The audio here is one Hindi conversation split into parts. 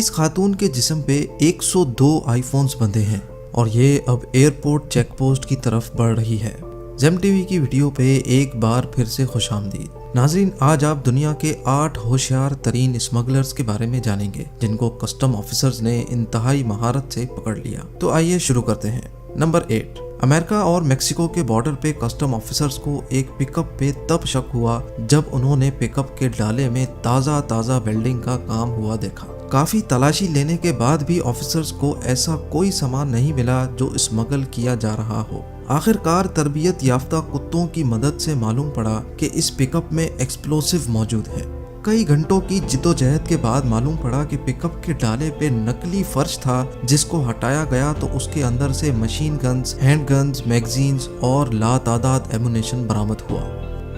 इस खातून के जिस्म पे 102 आईफोन्स बंधे हैं और ये अब एयरपोर्ट चेक पोस्ट की तरफ बढ़ रही है। जेम टीवी की वीडियो पे एक बार फिर से खुशामदीद। नाजरीन, आज आप दुनिया के 8 होशियार तरीन स्मगलर्स के बारे में जानेंगे जिनको कस्टम ऑफिसर्स ने इंतहाई महारत से पकड़ लिया। तो आइए शुरू करते हैं। नंबर 8, अमेरिका और मेक्सिको के बॉर्डर पे कस्टम ऑफिसर्स को एक पिकअप पे तब शक हुआ जब उन्होंने पिकअप के डाले में ताज़ा वेल्डिंग का काम हुआ देखा। काफी तलाशी लेने के बाद भी ऑफिसर्स को ऐसा कोई सामान नहीं मिला जो स्मगल किया जा रहा हो। आखिरकार तरबियत याफ्ता कुत्तों की मदद से मालूम पड़ा कि इस पिकअप में एक्सप्लोसिव मौजूद है। कई घंटों की जिद्दोजहद के बाद मालूम पड़ा कि पिकअप के डाले पे नकली फर्श था जिसको हटाया गया तो उसके अंदर से machine guns, hand guns, magazines और लातादाद एमुनेशन बरामद हुआ।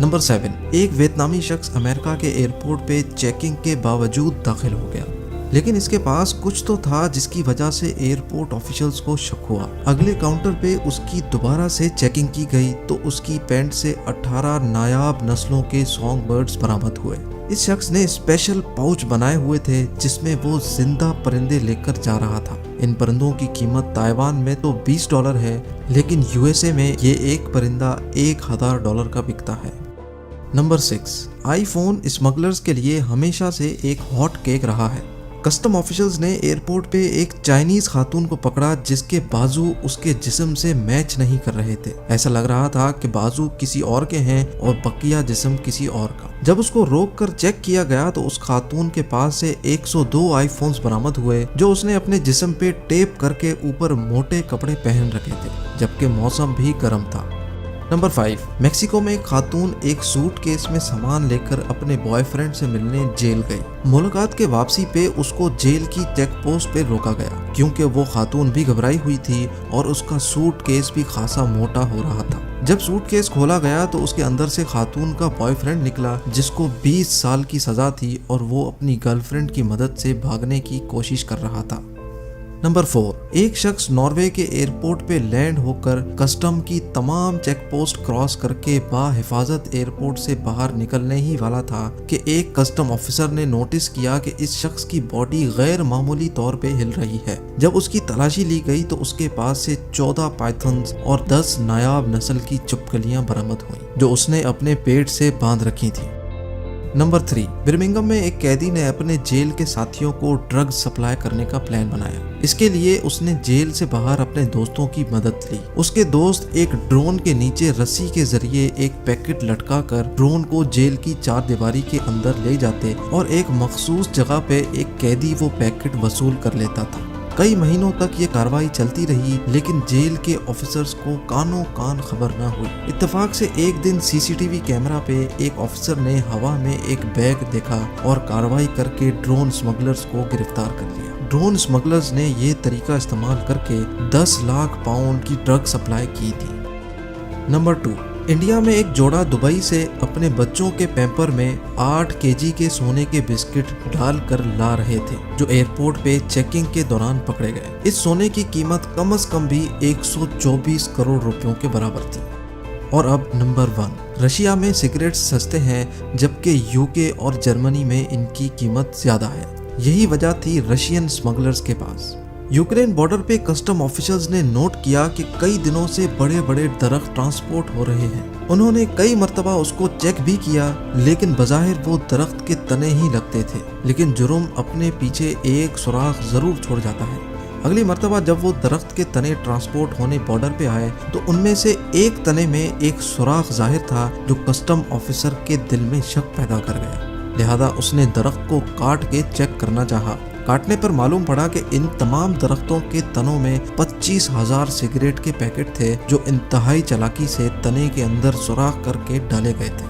नंबर 7, एक वियतनामी शख्स अमेरिका के एयरपोर्ट पे चेकिंग के बावजूद दाखिल हो गया, लेकिन इसके पास कुछ तो था जिसकी वजह से एयरपोर्ट ऑफिशियल्स को शक हुआ। अगले काउंटर पे उसकी दोबारा से चेकिंग की गई तो उसकी पैंट से 18 नायाब नस्लों के सॉन्ग बर्ड्स बरामद हुए। इस शख्स ने स्पेशल पाउच बनाए हुए थे जिसमें वो जिंदा परिंदे लेकर जा रहा था। इन परिंदों की कीमत ताइवान में तो $20 है, लेकिन यूएसए में ये एक परिंदा $1000 का बिकता है। नंबर 6, आईफोन स्मगलर्स के लिए हमेशा से एक हॉट केक रहा है। कस्टम ऑफिशियल्स ने एयरपोर्ट पे एक चाइनीज खातून को पकड़ा जिसके बाजू उसके जिस्म से मैच नहीं कर रहे थे। ऐसा लग रहा था कि बाजू किसी और के हैं और बकिया जिस्म किसी और का। जब उसको रोक कर चेक किया गया तो उस खातून के पास से 102 आईफोन्स बरामद हुए जो उसने अपने जिस्म पे टेप करके ऊपर मोटे कपड़े पहन रखे थे, जबकि मौसम भी गर्म था। नंबर 5, मेक्सिको में एक खातून एक सूटकेस में सामान लेकर अपने बॉयफ्रेंड से मिलने जेल गई। मुलाकात के वापसी पे उसको जेल की चेक पोस्ट पे रोका गया क्योंकि वो खातून भी घबराई हुई थी और उसका सूटकेस भी खासा मोटा हो रहा था। जब सूटकेस खोला गया तो उसके अंदर से खातून का बॉयफ्रेंड निकला जिसको 20 साल की सजा थी और वो अपनी गर्लफ्रेंड की मदद से भागने की कोशिश कर रहा था। नंबर 4, एक शख्स नॉर्वे के एयरपोर्ट पे लैंड होकर कस्टम की तमाम चेक पोस्ट क्रॉस करके बाहिफाजत एयरपोर्ट से बाहर निकलने ही वाला था कि एक कस्टम ऑफिसर ने नोटिस किया कि इस शख्स की बॉडी गैर मामूली तौर पे हिल रही है। जब उसकी तलाशी ली गई तो उसके पास से 14 पाइथन्स और 10 नायाब नस्ल की छिपकलियां बरामद हुई जो उसने अपने पेट से बांध रखी थी। नंबर 3, बर्मिंघम में एक कैदी ने अपने जेल के साथियों को ड्रग्स सप्लाई करने का प्लान बनाया। इसके लिए उसने जेल से बाहर अपने दोस्तों की मदद ली। उसके दोस्त एक ड्रोन के नीचे रस्सी के जरिए एक पैकेट लटकाकर ड्रोन को जेल की चारदीवारी के अंदर ले जाते और एक मखसूस जगह पे एक कैदी वो पैकेट वसूल कर लेता था। कई महीनों तक ये कार्रवाई चलती रही लेकिन जेल के ऑफिसर्स को कानों कान खबर न हुई। इत्तेफाक से एक दिन सीसीटीवी कैमरा पे एक ऑफिसर ने हवा में एक बैग देखा और कार्रवाई करके ड्रोन स्मगलर्स को गिरफ्तार कर लिया। ड्रोन स्मगलर्स ने ये तरीका इस्तेमाल करके 10 लाख पाउंड की ड्रग सप्लाई की थी। नंबर 2, इंडिया में एक जोड़ा दुबई से अपने बच्चों के पैम्पर में 8 केजी के सोने के बिस्किट डाल कर ला रहे थे जो एयरपोर्ट पे चेकिंग के दौरान पकड़े गए। इस सोने की कीमत कम से कम भी 124 करोड़ रुपयों के बराबर थी। और अब नंबर 1, रशिया में सिगरेट सस्ते हैं जबकि यूके और जर्मनी में इनकी कीमत ज्यादा है। यही वजह थी रशियन स्मगलर्स के पास। यूक्रेन बॉर्डर पे कस्टम ऑफिशियल्स ने नोट किया कि कई दिनों से बड़े बड़े दरख्त ट्रांसपोर्ट हो रहे हैं। उन्होंने कई मर्तबा उसको चेक भी किया लेकिन बज़ाहिर वो दरख्त के तने ही लगते थे, लेकिन जुर्म अपने पीछे एक सुराख जरूर छोड़ जाता है। अगली मर्तबा जब वो दरख्त के तने ट्रांसपोर्ट होने बॉर्डर पे आए तो उनमें से एक तने में एक सुराख जाहिर था जो कस्टम ऑफिसर के दिल में शक पैदा कर गया। लिहाजा उसने दरख्त को काट के चेक करना चाहा। काटने पर मालूम पड़ा कि इन तमाम दरख्तों के तनों में 25,000 सिगरेट के पैकेट थे जो इंतहाई चालाकी से तने के अंदर सुराख करके डाले गए थे।